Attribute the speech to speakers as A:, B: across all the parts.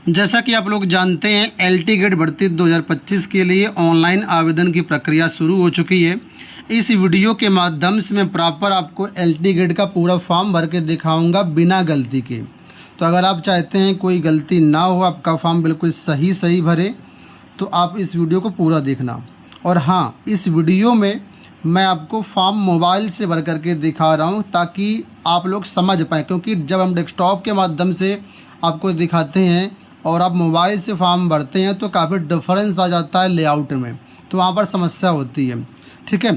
A: जैसा कि आप लोग जानते हैं, एलटी गेट भर्ती 2025 के लिए ऑनलाइन आवेदन की प्रक्रिया शुरू हो चुकी है। इस वीडियो के माध्यम से मैं प्रॉपर आपको एलटी गेट का पूरा फॉर्म भर के दिखाऊंगा बिना गलती के। तो अगर आप चाहते हैं कोई गलती ना हो, आपका फॉर्म बिल्कुल सही भरे, तो आप इस वीडियो को पूरा देखना। और हाँ, इस वीडियो में मैं आपको फॉर्म मोबाइल से भर करके दिखा रहा हूँ ताकि आप लोग समझ पाएँ, क्योंकि जब हम डेस्कटॉप के माध्यम से आपको दिखाते हैं और आप मोबाइल से फॉर्म भरते हैं तो काफ़ी डिफरेंस आ जाता है लेआउट में, तो वहाँ पर समस्या होती है। ठीक है,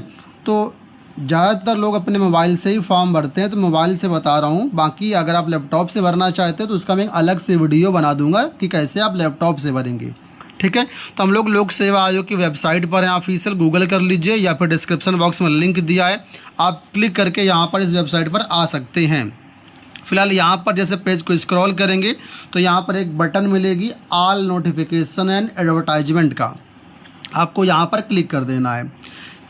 A: तो ज़्यादातर लोग अपने मोबाइल से ही फॉर्म भरते हैं, तो मोबाइल से बता रहा हूँ। बाकी अगर आप लैपटॉप से भरना चाहते हैं तो उसका मैं एक अलग से वीडियो बना दूंगा कि कैसे आप लैपटॉप से भरेंगे। ठीक है, तो हम लोग लोक सेवा आयोग की वेबसाइट पर हैं, ऑफिशियल गूगल कर लीजिए या फिर डिस्क्रिप्शन बॉक्स में लिंक दिया है, आप क्लिक करके यहाँ पर इस वेबसाइट पर आ सकते हैं। फिलहाल यहाँ पर जैसे पेज को स्क्रॉल करेंगे तो यहाँ पर एक बटन मिलेगी ऑल नोटिफिकेशन एंड एडवर्टाइजमेंट का, आपको यहाँ पर क्लिक कर देना है।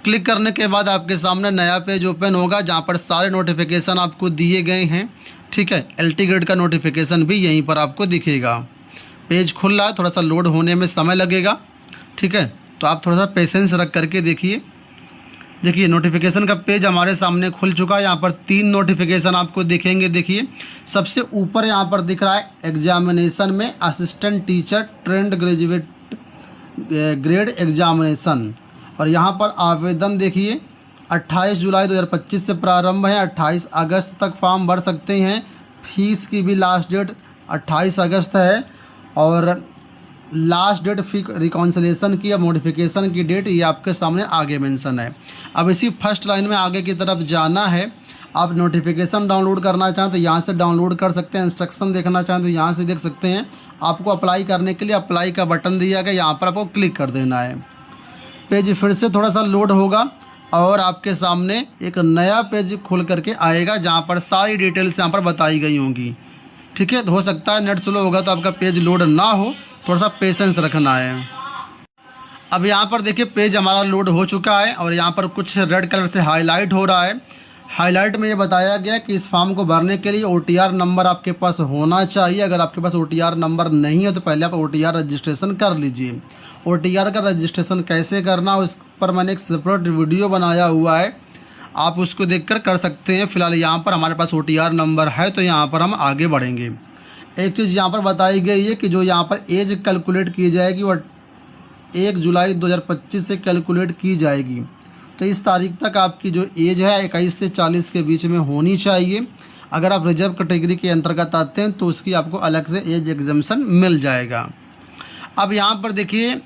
A: क्लिक करने के बाद आपके सामने नया पेज ओपन होगा जहाँ पर सारे नोटिफिकेशन आपको दिए गए हैं। ठीक है, एलटी ग्रेड का नोटिफिकेशन भी यहीं पर आपको दिखेगा। पेज खुल रहा है, थोड़ा सा लोड होने में समय लगेगा। ठीक है, तो आप थोड़ा सा पेशेंस रख करके देखिए। नोटिफिकेशन का पेज हमारे सामने खुल चुका है। यहाँ पर 3 नोटिफिकेशन आपको दिखेंगे। देखिए, सबसे ऊपर यहाँ पर दिख रहा है एग्जामिनेशन में assistant teacher trained graduate grade examination, और यहाँ पर आवेदन देखिए 28 जुलाई 2025 से प्रारंभ है, 28 अगस्त तक फॉर्म भर सकते हैं। फीस की भी लास्ट डेट 28 अगस्त है और लास्ट डेट फी रिकॉन्सिलेशन की या मॉडिफिकेशन की डेट ये आपके सामने आगे मेंशन है। अब इसी फर्स्ट लाइन में आगे की तरफ जाना है। आप नोटिफिकेशन डाउनलोड करना चाहें तो यहाँ से डाउनलोड कर सकते हैं, इंस्ट्रक्शन देखना चाहें तो यहाँ से देख सकते हैं। आपको अप्लाई करने के लिए अप्लाई का बटन दिया गया, यहाँ पर आपको क्लिक कर देना है। पेज फिर से थोड़ा सा लोड होगा और आपके सामने एक नया पेज खुल करके आएगा जहाँ पर सारी डिटेल्स यहाँ पर बताई गई होंगी। ठीक है, तो हो सकता है नेट स्लो होगा तो आपका पेज लोड ना हो, थोड़ा सा पेशेंस रखना है। अब यहाँ पर देखिए पेज हमारा लोड हो चुका है और यहाँ पर कुछ रेड कलर से हाईलाइट हो रहा है। हाईलाइट में ये बताया गया कि इस फॉर्म को भरने के लिए OTR नंबर आपके पास होना चाहिए। अगर आपके पास OTR नंबर नहीं है तो पहले आप OTR रजिस्ट्रेशन कर लीजिए। OTR का रजिस्ट्रेशन कैसे करना उस पर मैंने एक सेपरेट वीडियो बनाया हुआ है, आप उसको देखकर कर सकते हैं। फिलहाल यहाँ पर हमारे पास OTR नंबर है तो यहाँ पर हम आगे बढ़ेंगे। एक चीज़ यहाँ पर बताई गई है कि जो यहाँ पर एज कैलकुलेट की जाएगी वह 1 जुलाई 2025 से कैलकुलेट की जाएगी। तो इस तारीख तक आपकी जो एज है 21 से 40 के बीच में होनी चाहिए। अगर आप रिजर्व कैटेगरी के अंतर्गत आते हैं तो उसकी आपको अलग से एज एग्जम्पशन मिल जाएगा। अब यहाँ पर देखिए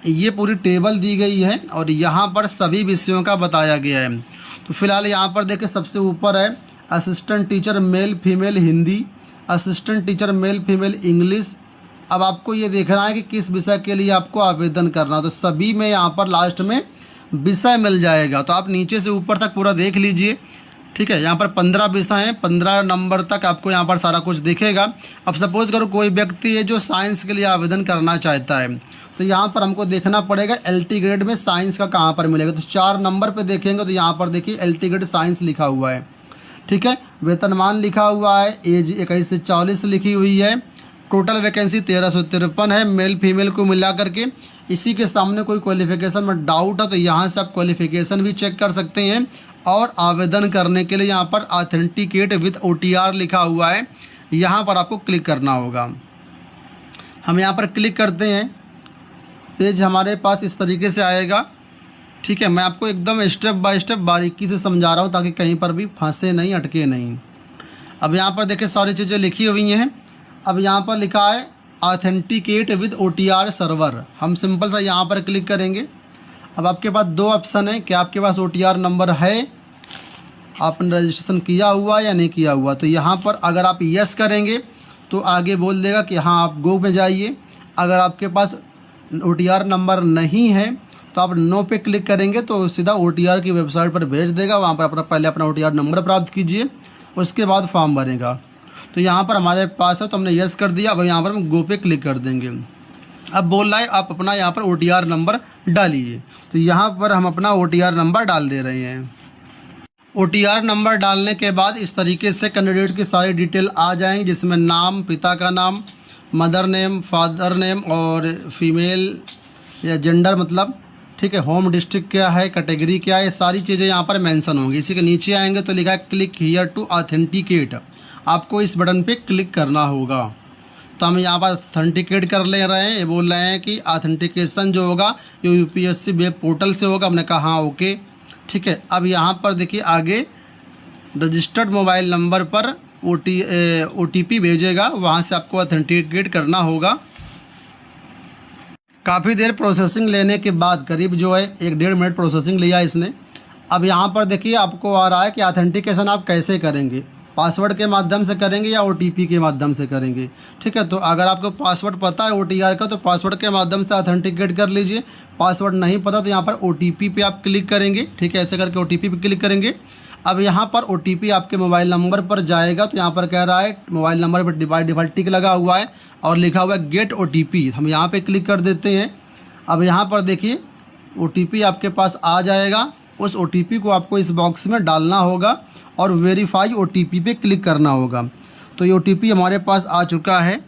A: ये पूरी टेबल दी गई है और यहाँ पर सभी विषयों का बताया गया है। तो फिलहाल यहाँ पर देखिए सबसे ऊपर है assistant teacher male female Hindi, assistant teacher male female English. अब आपको ये देखना है कि किस विषय के लिए आपको आवेदन करना, तो सभी में यहाँ पर लास्ट में विषय मिल जाएगा। तो आप नीचे से ऊपर तक पूरा देख लीजिए। ठीक है, यहाँ पर 15 विषय हैं, 15 नंबर तक आपको यहाँ पर सारा कुछ दिखेगा। अब सपोज करो कोई व्यक्ति है जो साइंस के लिए आवेदन करना चाहता है, तो यहाँ पर हमको देखना पड़ेगा एलटी ग्रेड में साइंस का कहाँ पर मिलेगा। तो 4 नंबर पे देखेंगे तो यहाँ पर देखिए एलटी ग्रेड साइंस लिखा हुआ है। ठीक है, वेतनमान लिखा हुआ है, एज 21 से 40 लिखी हुई है, टोटल वैकेंसी 1353 है मेल फीमेल को मिला करके। इसी के सामने कोई क्वालिफिकेशन में डाउट है तो यहाँ से आप क्वालिफिकेशन भी चेक कर सकते हैं। और आवेदन करने के लिए यहाँ पर ऑथेंटिकेट विद OTR लिखा हुआ है, यहाँ पर आपको क्लिक करना होगा। हम यहाँ पर क्लिक करते हैं, पेज हमारे पास इस तरीके से आएगा। ठीक है, मैं आपको एकदम स्टेप बाय स्टेप बारीकी से समझा रहा हूँ ताकि कहीं पर भी फंसे नहीं, अटके नहीं। अब यहाँ पर देखिए सारी चीज़ें लिखी हुई हैं। अब यहाँ पर लिखा है ऑथेंटिकेट विद OTR सर्वर, हम सिंपल सा यहाँ पर क्लिक करेंगे। अब आपके पास 2 ऑप्शन है कि आपके पास OTR नंबर है, आपने रजिस्ट्रेशन किया हुआ या नहीं किया हुआ। तो यहाँ पर अगर आप यस करेंगे तो आगे बोल देगा कि हाँ आप गो में जाइए। अगर आपके पास OTR नंबर नहीं है तो आप नो पे क्लिक करेंगे तो सीधा OTR की वेबसाइट पर भेज देगा। वहाँ पर पहले अपना OTR नंबर प्राप्त कीजिए, उसके बाद फॉर्म भरेगा। तो यहाँ पर हमारे पास है तो हमने यस कर दिया। अब यहाँ पर हम गो पे क्लिक कर देंगे। अब बोल रहा है आप अपना यहाँ पर OTR नंबर डालिए, तो यहाँ पर हम अपना OTR नंबर डाल दे रहे हैं। OTR नंबर डालने के बाद इस तरीके से कैंडिडेट की सारी डिटेल आ जाएंगी, जिसमें नाम, पिता का नाम, मदर नेम, फादर नेम और फीमेल या जेंडर मतलब, ठीक है, होम डिस्ट्रिक्ट क्या है, कैटेगरी क्या है, ये सारी चीज़ें यहाँ पर मेंशन होंगी। इसी के नीचे आएंगे तो लिखा है क्लिक हियर टू ऑथेंटिकेट, आपको इस बटन पे क्लिक करना होगा। तो हम यहाँ पर ऑथेंटिकेट कर ले रहे हैं, ये बोल रहे हैं कि ऑथेंटिकेशन जो होगा ये यूपीएससी वेब पोर्टल से होगा। हमने कहा हाँ ओके, ठीक है। अब यहाँ पर देखिए आगे रजिस्टर्ड मोबाइल नंबर पर OTP भेजेगा, वहाँ से आपको ऑथेंटिकेट करना होगा। काफ़ी देर प्रोसेसिंग लेने के बाद करीब जो है 1-1.5 मिनट प्रोसेसिंग लिया इसने। अब यहाँ पर देखिए आपको आ रहा है कि ऑथेंटिकेशन आप कैसे करेंगे, पासवर्ड के माध्यम से करेंगे या OTP के माध्यम से करेंगे, ठीक है। तो अगर आपको पासवर्ड पता है OTR का तो पासवर्ड के माध्यम से ऑथेंटिकेट कर लीजिए। पासवर्ड नहीं पता तो यहाँ पर OTP पे आप क्लिक करेंगे, ठीक है, ऐसे करके OTP पे क्लिक करेंगे। अब यहाँ पर OTP आपके मोबाइल नंबर पर जाएगा, तो यहाँ पर कह रहा है मोबाइल नंबर पर डिफ़ॉल्ट टिक लगा हुआ है और लिखा हुआ है गेट OTP, हम यहाँ पे क्लिक कर देते हैं। अब यहाँ पर देखिए OTP आपके पास आ जाएगा, उस OTP को आपको इस बॉक्स में डालना होगा और वेरीफाई OTP पे क्लिक करना होगा। तो ये OTP हमारे पास आ चुका है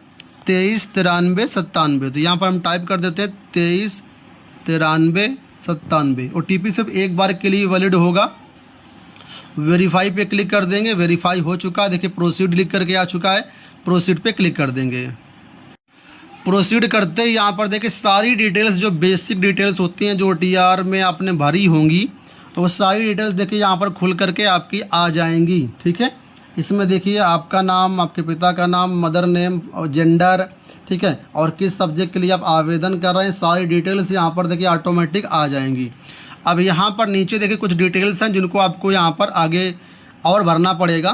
A: 239397। तो यहाँ पर हम टाइप कर देते हैं 239397। OTP सिर्फ एक बार के लिए वैलिड होगा। वेरीफाई पे क्लिक कर देंगे, वेरीफाई हो चुका है, देखिए प्रोसीड लिख करके आ चुका है, प्रोसीड पे क्लिक कर देंगे। प्रोसीड करते ही यहाँ पर देखिए सारी डिटेल्स जो बेसिक डिटेल्स होती हैं जो OTR में आपने भरी होंगी, तो वो सारी डिटेल्स देखिए यहाँ पर खुल करके आपकी आ जाएंगी, ठीक है। इसमें देखिए आपका नाम, आपके पिता का नाम, मदर नेम और जेंडर, ठीक है, और किस सब्जेक्ट के लिए आप आवेदन कर रहे हैं, सारी डिटेल्स यहाँ पर देखिए ऑटोमेटिक आ जाएंगी। अब यहाँ पर नीचे देखिए कुछ डिटेल्स हैं जिनको आपको यहाँ पर आगे और भरना पड़ेगा।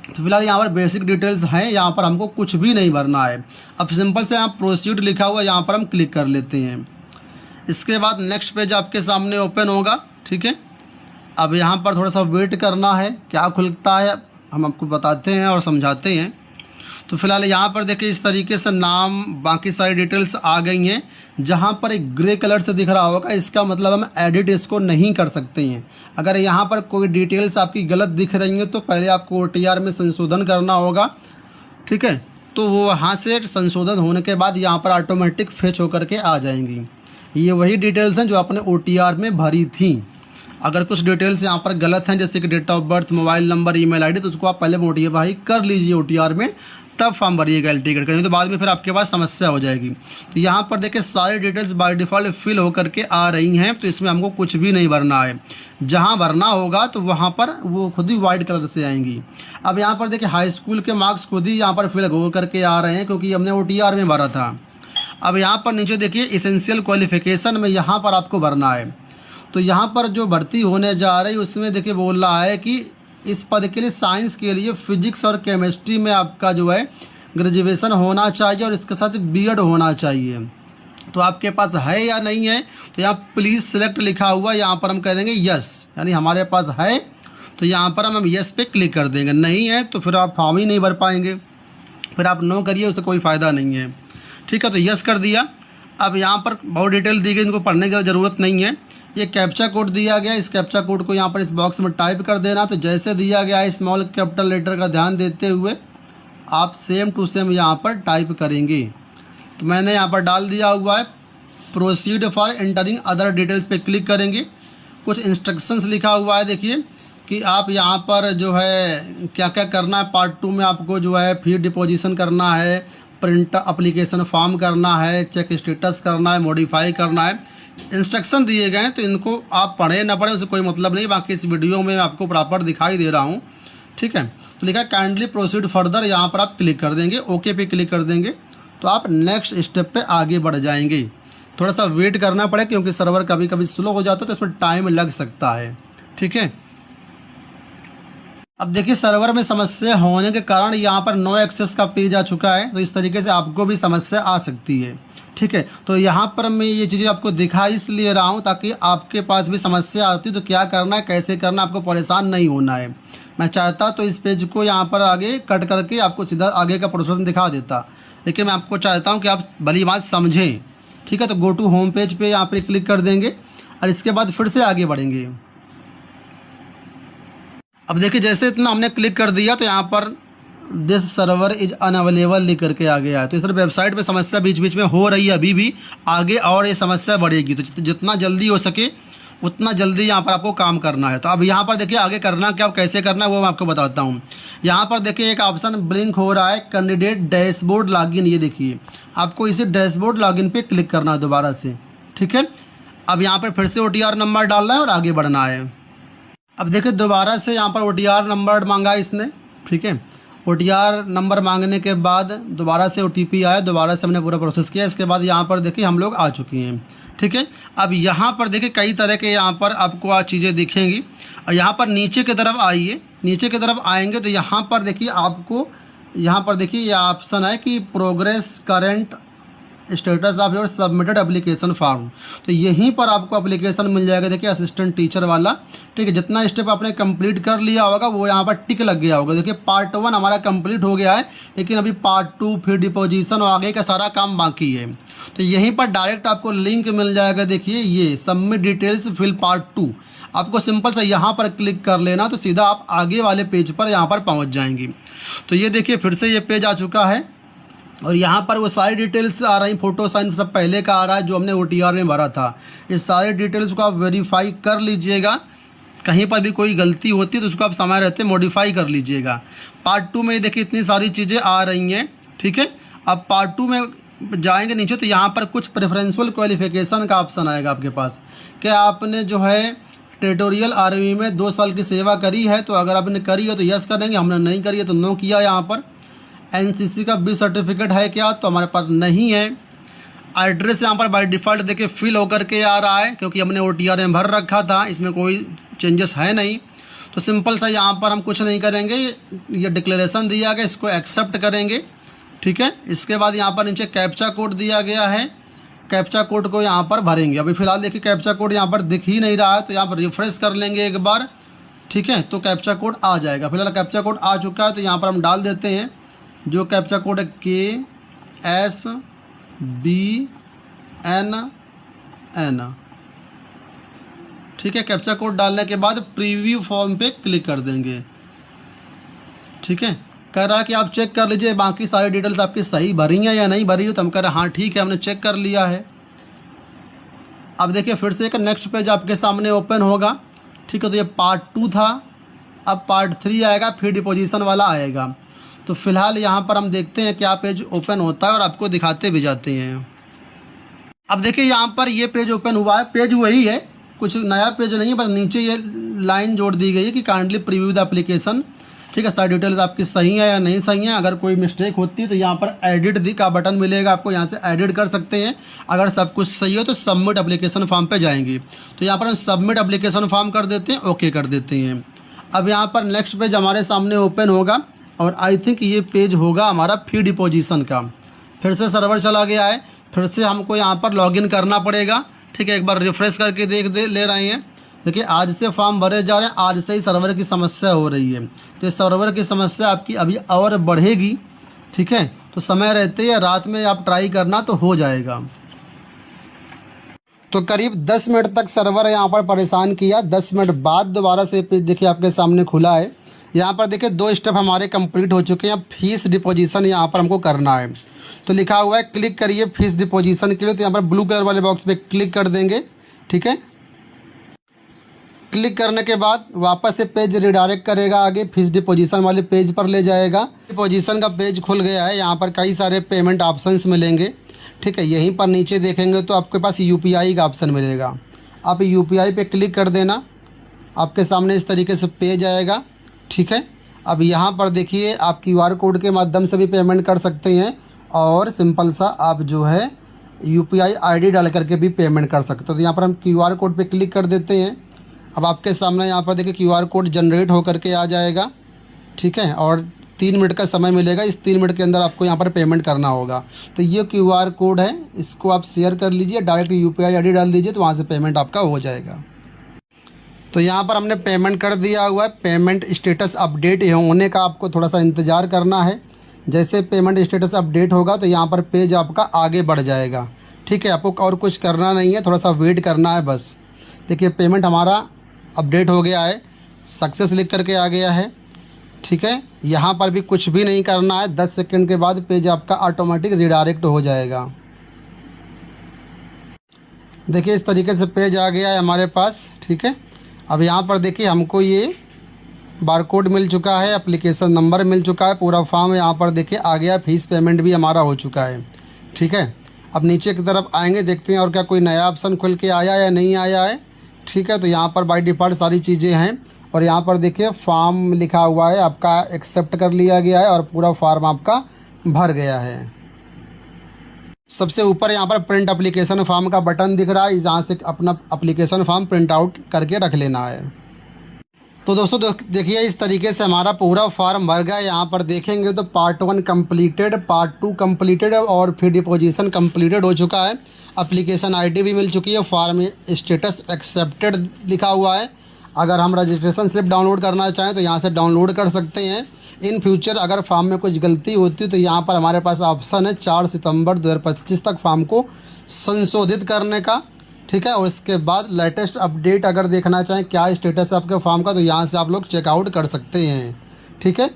A: तो फिलहाल यहाँ पर बेसिक डिटेल्स हैं, यहाँ पर हमको कुछ भी नहीं भरना है। अब सिंपल से यहाँ प्रोसीड लिखा हुआ यहाँ पर हम क्लिक कर लेते हैं। इसके बाद नेक्स्ट पेज आपके सामने ओपन होगा, ठीक है। अब यहाँ पर थोड़ा सा वेट करना है, क्या खुलता है हम आपको बताते हैं और समझाते हैं। तो फिलहाल यहाँ पर देखिए इस तरीके से नाम, बाकी सारी डिटेल्स आ गई हैं। जहाँ पर एक ग्रे कलर से दिख रहा होगा इसका मतलब हम एडिट इसको नहीं कर सकते हैं। अगर यहाँ पर कोई डिटेल्स आपकी गलत दिख रही हैं तो पहले आपको OTR में संशोधन करना होगा, ठीक है। तो वो वहाँ से संशोधन होने के बाद यहाँ पर ऑटोमेटिक फेच होकर के आ जाएंगी। ये वही डिटेल्स हैं जो आपने OTR में भरी थी। अगर कुछ डिटेल्स यहाँ पर गलत हैं जैसे कि date of birth, mobile number, email ID, तो उसको आप पहले मोडिफाई कर लीजिए OTR में, तब फॉर्म भरिएगा LT टिकट करेंगे, तो बाद में फिर आपके पास समस्या हो जाएगी। तो यहाँ पर देखिए सारी डिटेल्स बाय डिफ़ॉल्ट फिल होकर के आ रही हैं, तो इसमें हमको कुछ भी नहीं भरना है। जहाँ भरना होगा तो वहाँ पर वो खुद ही वाइट कलर से आएंगी। अब यहाँ पर देखिए हाई स्कूल के मार्क्स खुद ही यहाँ पर फिल हो करके आ रहे हैं क्योंकि हमने OTR में भरा था। अब यहाँ पर नीचे देखिए इसेंशियल क्वालिफिकेशन में यहाँ पर आपको भरना है। तो यहाँ पर जो भर्ती होने जा रही है उसमें देखिए बोल रहा है कि इस पद के लिए साइंस के लिए फिजिक्स और केमिस्ट्री में आपका जो है ग्रेजुएशन होना चाहिए और इसके साथ BEd होना चाहिए। तो आपके पास है या नहीं है, तो यहाँ प्लीज़ सिलेक्ट लिखा हुआ, यहाँ पर हम कह देंगे यस, यानी हमारे पास है। तो यहाँ पर हम यस पे क्लिक कर देंगे। नहीं है तो फिर आप फॉर्म ही नहीं भर पाएंगे, फिर आप नो करिए, उससे कोई फ़ायदा नहीं है, ठीक है। तो यस कर दिया। अब यहाँ पर बहुत डिटेल दी गई, इनको पढ़ने की ज़रूरत नहीं है। ये कैप्चा कोड दिया गया, इस कैप्चा कोड को यहाँ पर इस बॉक्स में टाइप कर देना। तो जैसे दिया गया है स्मॉल कैपिटल लेटर का ध्यान देते हुए आप सेम टू सेम यहाँ पर टाइप करेंगे। तो मैंने यहाँ पर डाल दिया हुआ है। Proceed for entering other details पे क्लिक करेंगे। कुछ इंस्ट्रक्शंस लिखा हुआ है देखिए कि आप यहाँ पर जो है क्या क्या करना है। पार्ट 2 में आपको जो है फी डिपोजिशन करना है, प्रिंट एप्लीकेशन फॉर्म करना है, चेक स्टेटस करना है, मॉडिफाई करना है। इंस्ट्रक्शन दिए गए हैं तो इनको आप पढ़ें ना पढ़ें उससे कोई मतलब नहीं, बाकी इस वीडियो में आपको प्रॉपर दिखाई दे रहा हूँ, ठीक है। तो लिखा काइंडली प्रोसीड फर्दर, यहाँ पर आप क्लिक कर देंगे, ओके पे क्लिक कर देंगे तो आप नेक्स्ट स्टेप पे आगे बढ़ जाएंगे। थोड़ा सा वेट करना पड़े क्योंकि सर्वर कभी कभी स्लो हो जाता है तो इसमें टाइम लग सकता है, ठीक है। अब देखिए सर्वर में समस्या होने के कारण यहाँ पर नो एक्सेस का पेज आ चुका है, तो इस तरीके से आपको भी समस्या आ सकती है, ठीक है। तो यहाँ पर मैं ये चीज़ें आपको दिखा इसलिए रहा हूँ ताकि आपके पास भी समस्या आती तो क्या करना है, कैसे करना, आपको परेशान नहीं होना है। मैं चाहता तो इस पेज को यहाँ पर आगे कट करके आपको सीधा आगे का प्रोसेस दिखा देता, लेकिन मैं आपको चाहता हूँ कि आप भली बात समझें, ठीक है। तो गो टू होम पेज पे यहाँ पर क्लिक कर देंगे और इसके बाद फिर से आगे बढ़ेंगे। अब देखिए जैसे इतना हमने क्लिक कर दिया तो यहाँ पर दिस सर्वर इज अनअवेलेबल लिख करके आ गया है। तो इस तरह वेबसाइट पे समस्या बीच बीच में हो रही है अभी भी, आगे और ये समस्या बढ़ेगी। तो जितना जल्दी हो सके उतना जल्दी यहाँ पर आपको काम करना है। तो अब यहाँ पर देखिए आगे करना क्या, कैसे करना है वो मैं आपको बताता हूँ। यहाँ पर देखिए एक ऑप्शन ब्लिंक हो रहा है, कैंडिडेट डैशबोर्ड लॉगिन। ये देखिए आपको इसे डैशबोर्ड लॉगिन पे क्लिक करना है दोबारा से, ठीक है। अब यहाँ पर फिर से OTR नंबर डालना है और आगे बढ़ना है। अब देखिए दोबारा से यहाँ पर OTR नंबर मांगा इसने, ठीक है। OTR नंबर मांगने के बाद दोबारा से OTP आया, दोबारा से हमने पूरा प्रोसेस किया। इसके बाद यहाँ पर देखिए हम लोग आ चुके हैं, ठीक है। अब यहाँ पर देखिए कई तरह के यहाँ पर आपको आज चीज़ें दिखेंगी। और यहाँ पर नीचे की तरफ आइए, नीचे की तरफ आएंगे तो यहाँ पर देखिए आपको यहाँ पर देखिए ये ऑप्शन है कि progress current status of your submitted application form. तो यहीं पर आपको एप्लीकेशन मिल जाएगा, देखिए असिस्टेंट टीचर वाला, ठीक है। जितना स्टेप आपने कंप्लीट कर लिया होगा वो यहाँ पर टिक लग गया होगा। देखिए पार्ट 1 हमारा कंप्लीट हो गया है, लेकिन अभी पार्ट 2 फिर डिपोजिशन और आगे का सारा काम बाकी है। तो यहीं पर डायरेक्ट आपको लिंक मिल जाएगा, देखिए ये सबमिट डिटेल्स फिल पार्ट 2। आपको सिंपल सा यहाँ पर क्लिक कर लेना तो सीधा आप आगे वाले पेज पर यहाँ पर पहुँच जाएंगी। तो ये देखिए फिर से ये पेज आ चुका है और यहाँ पर वो सारी डिटेल्स आ रही, फ़ोटो साइन सब पहले का आ रहा है जो हमने OTR में भरा था। इस सारे डिटेल्स को आप वेरीफाई कर लीजिएगा, कहीं पर भी कोई गलती होती है तो उसको आप समय रहते मॉडिफाई कर लीजिएगा। पार्ट 2 में देखिए इतनी सारी चीज़ें आ रही हैं, ठीक है। अब पार्ट 2 में जाएंगे नीचे तो यहाँ पर कुछ प्रेफरेंशियल क्वालिफिकेशन का ऑप्शन आएगा आपके पास, क्या आपने जो है टेरिटोरियल आर्मी में 2 साल की सेवा करी है। तो अगर आपने करी है तो यस करेंगे, हमने नहीं करी है तो नो किया। यहाँ पर NCC का B सर्टिफिकेट है क्या, तो हमारे पास नहीं है। एड्रेस यहाँ पर बाय डिफ़ॉल्ट देखिए फिल होकर के आ रहा है क्योंकि हमने OTR में भर रखा था, इसमें कोई चेंजेस है नहीं। तो सिंपल सा यहाँ पर हम कुछ नहीं करेंगे, ये डिक्लेरेशन दिया गया इसको एक्सेप्ट करेंगे, ठीक है। इसके बाद यहाँ पर नीचे कैप्चा कोड दिया गया है, कैप्चा कोड को यहाँ पर भरेंगे। अभी फ़िलहाल देखिए कैप्चा कोड यहाँ पर दिख ही नहीं रहा है, तो यहाँ पर रिफ्रेश कर लेंगे एक बार, ठीक है। तो कैप्चा कोड आ जाएगा। फिलहाल कैप्चा कोड आ चुका है तो यहाँ पर हम डाल देते हैं जो कैप्चा कोड है KSBNN, ठीक है। कैप्चा कोड डालने के बाद प्रीव्यू फॉर्म पे क्लिक कर देंगे, ठीक है। कह रहा है कि आप चेक कर लीजिए बाकी सारी डिटेल्स आपकी सही भरी हैं या नहीं भरी हो। तो हम कह रहे हैं हाँ ठीक है, हमने चेक कर लिया है। अब देखिए फिर से एक नेक्स्ट पेज आपके सामने ओपन होगा, ठीक है। तो ये पार्ट 2 था, अब पार्ट 3 आएगा, फिर डिपोजिशन वाला आएगा। तो फिलहाल यहाँ पर हम देखते हैं क्या पेज ओपन होता है और आपको दिखाते भी जाते हैं। अब देखिए यहाँ पर ये पेज ओपन हुआ है, पेज वही है, कुछ नया पेज नहीं है, बस नीचे ये लाइन जोड़ दी गई है कि काइंडली प्रीव्यू द एप्लीकेशन, ठीक है। सारी डिटेल्स आपकी सही है या नहीं सही है। अगर कोई मिस्टेक होती है तो यहाँ पर एडिट दी का बटन मिलेगा, आपको यहाँ से एडिट कर सकते हैं। अगर सब कुछ सही हो तो सबमिट एप्लीकेशन फॉर्म पे जाएंगे, तो यहाँ पर हम सबमिट एप्लीकेशन फॉर्म कर देते हैं, ओके कर देते हैं। अब यहाँ पर नेक्स्ट पेज हमारे सामने ओपन होगा और आई थिंक ये पेज होगा हमारा फी डिपोजिशन का। फिर से सर्वर चला गया है, फिर से हमको यहाँ पर लॉगिन करना पड़ेगा, ठीक है। एक बार रिफ्रेश करके ले रहे हैं। देखिए आज से फॉर्म भरे जा रहे हैं, आज से ही सर्वर की समस्या हो रही है। तो इस सर्वर की समस्या आपकी अभी और बढ़ेगी, ठीक है। तो समय रहते ही रात में आप ट्राई करना तो हो जाएगा। तो करीब 10 मिनट तक सर्वर यहाँ पर परेशान किया। 10 मिनट बाद दोबारा से पेज देखिए आपके सामने खुला है। यहाँ पर देखिए 2 स्टेप हमारे कंप्लीट हो चुके हैं। फीस डिपोजिशन यहाँ पर हमको करना है, तो लिखा हुआ है क्लिक करिए फीस डिपोजिशन के लिए। तो यहाँ पर ब्लू कलर वाले बॉक्स पे क्लिक कर देंगे, ठीक है। क्लिक करने के बाद वापस से पेज रिडायरेक्ट करेगा, आगे फीस डिपोजिशन वाले पेज पर ले जाएगा। डिपोजिशन का पेज खुल गया है, यहाँ पर कई सारे पेमेंट ऑप्शंस मिलेंगे, ठीक है। यहीं पर नीचे देखेंगे तो आपके पास UPI का ऑप्शन मिलेगा, आप UPI पे क्लिक कर देना। आपके सामने इस तरीके से पेज आएगा, ठीक है। अब यहाँ पर देखिए आप QR कोड के माध्यम से भी पेमेंट कर सकते हैं और सिंपल सा आप जो है UPI ID डाल करके भी पेमेंट कर सकते हो। तो यहाँ पर हम QR कोड पे क्लिक कर देते हैं। अब आपके सामने यहाँ पर देखिए QR कोड जनरेट हो करके आ जाएगा, ठीक है। और 3 मिनट का समय मिलेगा, इस 3 मिनट के अंदर आपको यहाँ पर पेमेंट करना होगा। तो ये QR कोड है, इसको आप शेयर कर लीजिए, डायरेक्ट UPI ID डाल दीजिए तो वहाँ से पेमेंट आपका हो जाएगा। तो यहाँ पर हमने पेमेंट कर दिया हुआ है। पेमेंट स्टेटस अपडेट होने का आपको थोड़ा सा इंतज़ार करना है। जैसे पेमेंट स्टेटस अपडेट होगा तो यहाँ पर पेज आपका आगे बढ़ जाएगा, ठीक है। आपको और कुछ करना नहीं है, थोड़ा सा वेट करना है बस। देखिए पेमेंट हमारा अपडेट हो गया है, सक्सेस लिख करके आ गया है। ठीक है, यहाँ पर भी कुछ भी नहीं करना है। 10 सेकंड के बाद पेज आपका ऑटोमेटिक रिडायरेक्ट हो जाएगा। देखिए इस तरीके से पेज आ गया है हमारे पास। ठीक है, अब यहाँ पर देखिए हमको ये बारकोड मिल चुका है, एप्लीकेशन नंबर मिल चुका है, पूरा फॉर्म यहाँ पर देखिए आ गया, फीस पेमेंट भी हमारा हो चुका है। ठीक है, अब नीचे की तरफ आएंगे, देखते हैं और क्या कोई नया ऑप्शन खुल के आया या नहीं आया है। ठीक है, तो यहाँ पर बाय डिफ़ॉल्ट सारी चीज़ें हैं और यहाँ पर देखिए फॉर्म लिखा हुआ है आपका, एक्सेप्ट कर लिया गया है और पूरा फॉर्म आपका भर गया है। सबसे ऊपर यहाँ पर प्रिंट एप्लीकेशन फॉर्म का बटन दिख रहा है, जहाँ से अपना एप्लीकेशन फॉर्म प्रिंट आउट करके रख लेना है। तो दोस्तों देखिए इस तरीके से हमारा पूरा फॉर्म भर गया। यहाँ पर देखेंगे तो पार्ट 1 कंप्लीटेड, पार्ट 2 कंप्लीटेड और फिर डिपोजिशन कंप्लीटेड हो चुका है। एप्लीकेशन आईडी भी मिल चुकी है, फॉर्म स्टेटस एक्सेप्टेड लिखा हुआ है। अगर हम रजिस्ट्रेशन स्लिप डाउनलोड करना चाहें तो यहाँ से डाउनलोड कर सकते हैं। इन फ्यूचर अगर फॉर्म में कुछ गलती होती है तो यहाँ पर हमारे पास ऑप्शन है 4 सितंबर 2025 तक फॉर्म को संशोधित करने का। ठीक है, और इसके बाद लेटेस्ट अपडेट अगर देखना चाहें क्या स्टेटस है आपके फॉर्म का, तो यहाँ से आप लोग चेकआउट कर सकते हैं। ठीक है,